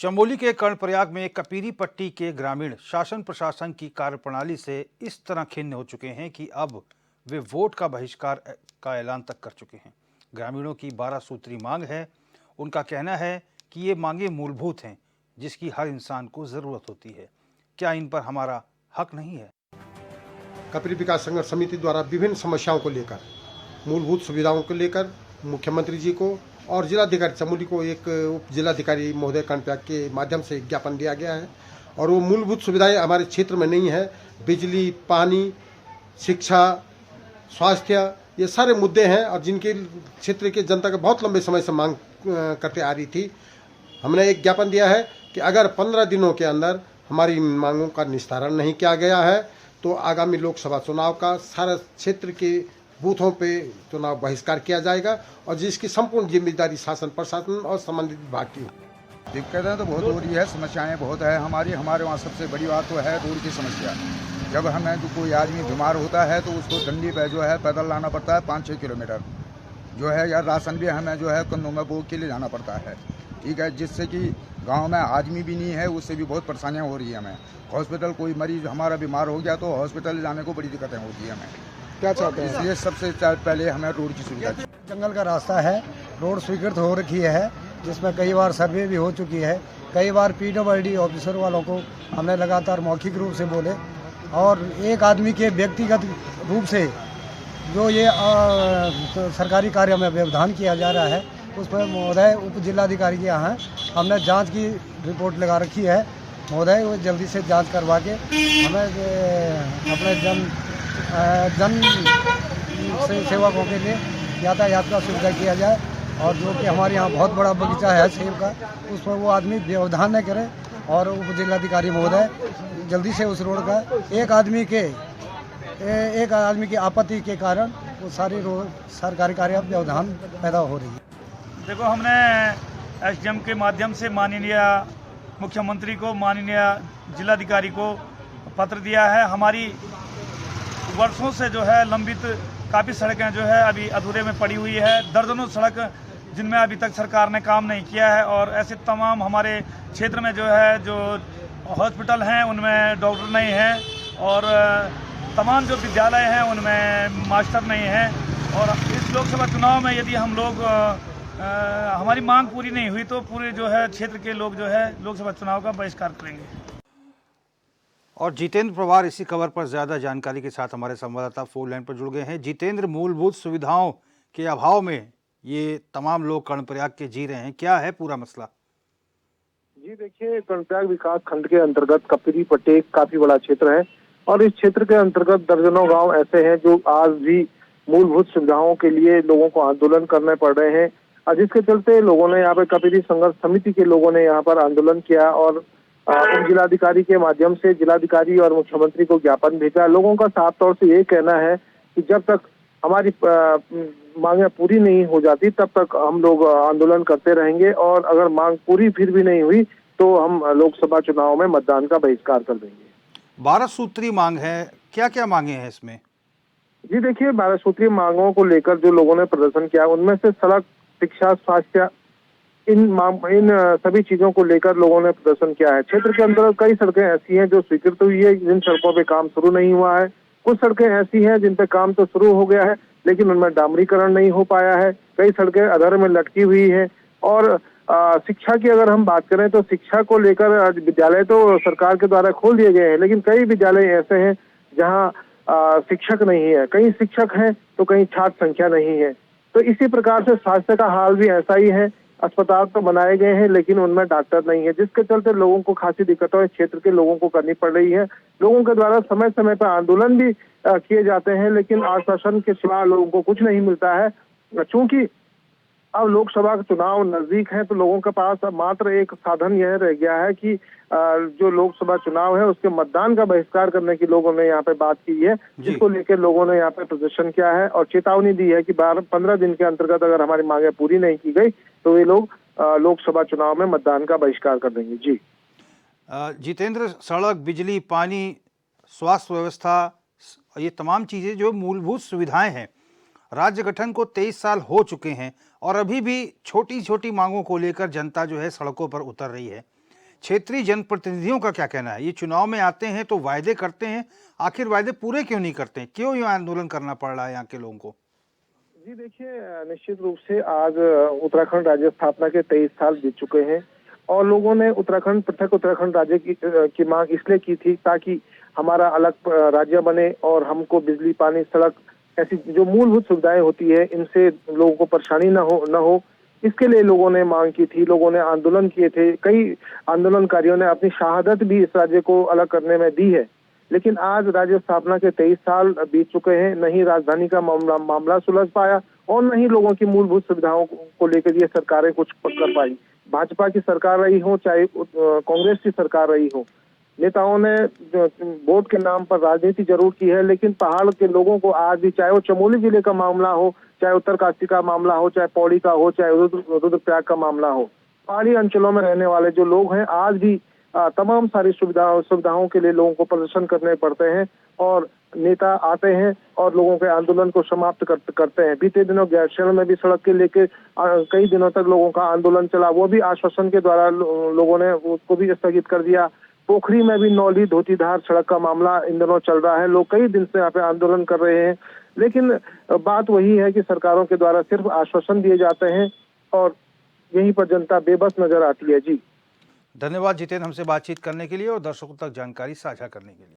चमोली के कर्णप्रयाग में कपीरी पट्टी के ग्रामीण शासन प्रशासन की कार्यप्रणाली से इस तरह खिन्न हो चुके हैं कि अब वे वोट का बहिष्कार का ऐलान तक कर चुके हैं। ग्रामीणों की 12 सूत्री मांग है। उनका कहना है कि ये मांगे मूलभूत हैं, जिसकी हर इंसान को ज़रूरत होती है। क्या इन पर हमारा हक नहीं है? कपीरी विकास संघर्ष समिति द्वारा विभिन्न समस्याओं को लेकर, मूलभूत सुविधाओं को लेकर मुख्यमंत्री जी को और जिलाधिकारी चमोली को एक उप जिलाधिकारी महोदय कर्णप्रयाग के माध्यम से ज्ञापन दिया गया है। और वो मूलभूत सुविधाएं हमारे क्षेत्र में नहीं है। बिजली, पानी, शिक्षा, स्वास्थ्य, ये सारे मुद्दे हैं और जिनके क्षेत्र के जनता के बहुत लंबे समय से मांग करते आ रही थी। हमने एक ज्ञापन दिया है कि अगर 15 दिनों के अंदर हमारी मांगों का निस्तारण नहीं किया गया है तो आगामी लोकसभा चुनाव का सारा क्षेत्र के बूथों पे चुनाव बहिष्कार किया जाएगा और जिसकी संपूर्ण जिम्मेदारी शासन प्रशासन और संबंधित विभाग की। दिक्कतें तो बहुत हो रही है, समस्याएं बहुत है। हमारे वहाँ सबसे बड़ी बात तो है रोड की समस्या। जब हमें जो कोई आदमी बीमार होता है तो उसको डंडी पे जो है पैदल लाना पड़ता है 5-6 किलोमीटर जो है, या राशन भी हमें जो है कंधों में बोझ के लिए जाना पड़ता है। ठीक है, जिससे कि गांव में आदमी भी नहीं है, उससे भी बहुत परेशानियां हो रही है हमें। हॉस्पिटल कोई मरीज हमारा बीमार हो गया तो हॉस्पिटल जाने को बड़ी दिक्कतें होती है हमें। क्या चाहते हैं? इसलिए सबसे पहले हमें रोड की सुविधा चाहिए। जंगल का रास्ता है, रोड स्वीकृत हो रखी है, जिसमें कई बार सर्वे भी हो चुकी है। कई बार PWD ऑफिसर वालों को हमने लगातार मौखिक रूप से बोले और एक आदमी के व्यक्तिगत रूप से जो ये सरकारी कार्य में व्यवधान किया जा रहा है उस पर महोदय उप जिलाधिकारी के यहाँ हमने जांच की रिपोर्ट लगा रखी है। महोदय वो जल्दी से जांच करवा के हमें अपने जन सेवकों के लिए यातायात का सुविधा किया जाए। और जो कि हमारे यहाँ बहुत बड़ा बगीचा है सेब का, उस पर वो आदमी व्यवधान न करे और उप जिलाधिकारी महोदय जल्दी से उस रोड का एक आदमी की आपत्ति के कारण वो सारी रोड सरकारी कार्य व्यवधान पैदा हो रही है। देखो, हमने SDM के माध्यम से माननीय मुख्यमंत्री को, माननीय जिलाधिकारी को पत्र दिया है। हमारी वर्षों से जो है लंबित काफ़ी सड़कें जो है अभी अधूरे में पड़ी हुई है। दर्जनों सड़क जिनमें अभी तक सरकार ने काम नहीं किया है और ऐसे तमाम हमारे क्षेत्र में जो है जो हॉस्पिटल हैं उनमें डॉक्टर नहीं हैं और तमाम जो विद्यालय हैं उनमें मास्टर नहीं हैं। और इस लोकसभा चुनाव में यदि हम लोग हमारी मांग पूरी नहीं हुई तो पूरे जो है क्षेत्र के लोग जो है लोकसभा चुनाव का बहिष्कार करेंगे। और जितेंद्र पवार इसी खबर पर ज़्यादा जानकारी के साथ हमारे संवाददाता फोन लाइन पर जुड़ गए हैं। जितेंद्र, मूलभूत सुविधाओं के अभाव में ये तमाम लोग कर्णप्रयाग के जी रहे हैं, क्या है पूरा मसला? जी देखिए, कर्णप्रयाग विकास खंड के अंतर्गत कपीरी पट्टी काफी बड़ा क्षेत्र है और इस क्षेत्र के अंतर्गत दर्जनों गांव ऐसे हैं जो आज भी मूलभूत सुविधाओं के लिए लोगों को आंदोलन करने पड़ रहे हैं, और जिसके चलते लोगों ने यहाँ पे कपीरी संघर्ष समिति के लोगों ने यहाँ पर आंदोलन किया और उप जिलाधिकारी के माध्यम से जिलाधिकारी और मुख्यमंत्री को ज्ञापन भेजा। लोगों का साफ तौर से ये कहना है कि जब तक हमारी मांगे पूरी नहीं हो जाती तब तक हम लोग आंदोलन करते रहेंगे और अगर मांग पूरी फिर भी नहीं हुई तो हम लोकसभा चुनाव में मतदान का बहिष्कार कर देंगे। 12 सूत्री मांग है, क्या क्या मांगे हैं इसमें? जी देखिए, 12 सूत्री मांगों को लेकर जो लोगों ने प्रदर्शन किया उनमें से सड़क, शिक्षा, स्वास्थ्य, इन सभी चीजों को लेकर लोगों ने प्रदर्शन किया है। क्षेत्र के अंदर कई सड़कें ऐसी हैं जो स्वीकृत हुई है, जिन सड़कों पे काम शुरू नहीं हुआ है। कुछ सड़कें ऐसी हैं जिन पे काम तो शुरू हो गया है लेकिन उनमें डामरीकरण नहीं हो पाया है। कई सड़कें अधर में लटकी हुई हैं। और शिक्षा की अगर हम बात करें तो शिक्षा को लेकर विद्यालय तो सरकार के द्वारा खोल दिए गए हैं लेकिन कई विद्यालय ऐसे हैं जहां शिक्षक नहीं है। कहीं शिक्षक हैं तो कहीं छात्र संख्या नहीं है। तो इसी प्रकार से स्वास्थ्य का हाल भी ऐसा ही है। अस्पताल तो बनाए गए हैं लेकिन उनमें डॉक्टर नहीं है, जिसके चलते लोगों को खासी दिक्कतें क्षेत्र के लोगों को करनी पड़ रही है। लोगों के द्वारा समय समय पर आंदोलन भी किए जाते हैं लेकिन आश्वासन के सिवा लोगों को कुछ नहीं मिलता है। चूंकि अब लोकसभा का चुनाव नजदीक है तो लोगों के पास अब मात्र एक साधन यह रह गया है कि जो लोकसभा चुनाव है उसके मतदान का बहिष्कार करने की लोगों ने यहाँ पे बात की है, जिसको लेकर लोगों ने यहाँ पे प्रदर्शन किया है और चेतावनी दी है कि 15 दिन के अंतर्गत अगर हमारी मांगे पूरी नहीं की गई तो वे लोग लोकसभा चुनाव में मतदान का बहिष्कार कर देंगे। जी जितेंद्र, सड़क, बिजली, पानी, स्वास्थ्य व्यवस्था, ये तमाम चीज़ें जो मूलभूत सुविधाएं हैं, राज्य गठन को 23 साल हो चुके हैं और अभी भी छोटी छोटी मांगों को लेकर जनता जो है सड़कों पर उतर रही है। क्षेत्रीय जनप्रतिनिधियों का क्या कहना है? ये चुनाव में आते हैं तो वायदे करते हैं, आखिर वायदे पूरे क्यों नहीं करते? क्यों ये आंदोलन करना पड़ रहा है यहाँ के लोगों को? जी देखिए, निश्चित रूप से आज उत्तराखंड राज्य स्थापना के 23 साल बीत चुके हैं और लोगों ने पृथक उत्तराखंड राज्य की मांग इसलिए की थी ताकि हमारा अलग राज्य बने और हमको बिजली, पानी, सड़क ऐसी जो मूलभूत सुविधाएं होती है इनसे लोगों को परेशानी न हो। इसके लिए लोगों ने मांग की थी, लोगों ने आंदोलन किए थे। कई आंदोलनकारियों ने अपनी शहादत भी इस राज्य को अलग करने में दी है। लेकिन आज राज्य स्थापना के 23 साल बीत चुके हैं, नहीं राजधानी का मामला सुलझ पाया और न ही लोगों की मूलभूत सुविधाओं को लेकर ये सरकारें कुछ कर पाई। भाजपा की सरकार रही हो चाहे कांग्रेस की सरकार रही हो, नेताओं ने वोट के नाम पर राजनीति जरूर की है, लेकिन पहाड़ के लोगों को आज भी, चाहे वो चमोली जिले का मामला हो, चाहे उत्तरकाशी का मामला हो, चाहे पौड़ी का हो, चाहे रुद्रप्रयाग का मामला हो, पहाड़ी अंचलों में रहने वाले जो लोग हैं आज भी तमाम सारी सुविधाओं के लिए लोगों को प्रदर्शन करने पड़ते हैं और नेता आते हैं और लोगों के आंदोलन को समाप्त करते हैं। बीते दिनों गैरसैंण में भी सड़क के लेके कई दिनों तक लोगों का आंदोलन चला, वो भी आश्वासन के द्वारा लोगों ने उसको भी स्थगित कर दिया। पोखरी में भी नौली धोतीधार सड़क का मामला इन दिनों चल रहा है, लोग कई दिन से यहाँ पे आंदोलन कर रहे हैं, लेकिन बात वही है कि सरकारों के द्वारा सिर्फ आश्वासन दिए जाते हैं और यहीं पर जनता बेबस नजर आती है। जी धन्यवाद जितेंद्र, हमसे बातचीत करने के लिए और दर्शकों तक जानकारी साझा करने के लिए।